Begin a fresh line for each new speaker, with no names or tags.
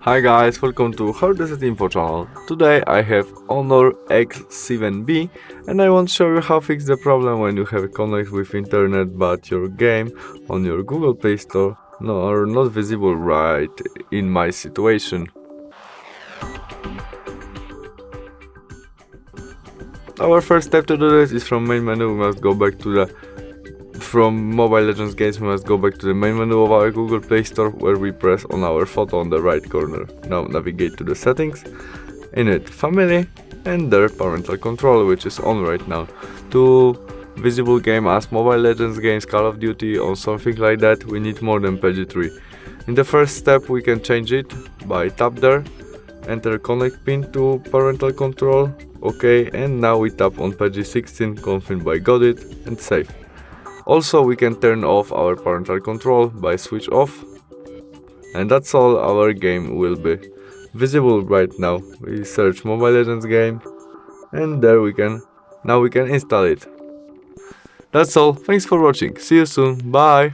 Hi guys, welcome to How Does It Info channel. Today I have HONOR X7b and I want to show you how to fix the problem when you have connect with internet but your game on your Google Play Store are not visible right in my situation. Our first step to do this is from main menu. We must go back to from Mobile Legends games, we must go back to the main menu of our Google Play Store, where we press on our photo on the right corner. Now navigate to the settings, in it family, and there parental control, which is on right now. To visible game as Mobile Legends games, Call of Duty or something like that, we need more than page 3. In the first step we can change it by tap there, enter connect pin to parental control, OK, and now we tap on page 16, confirm by got it, and save. Also, we can turn off our parental control by switch off, and that's all. Our game will be visible right now. We search Mobile Legends game, and there we can install it. That's all. Thanks for watching. See you soon. Bye.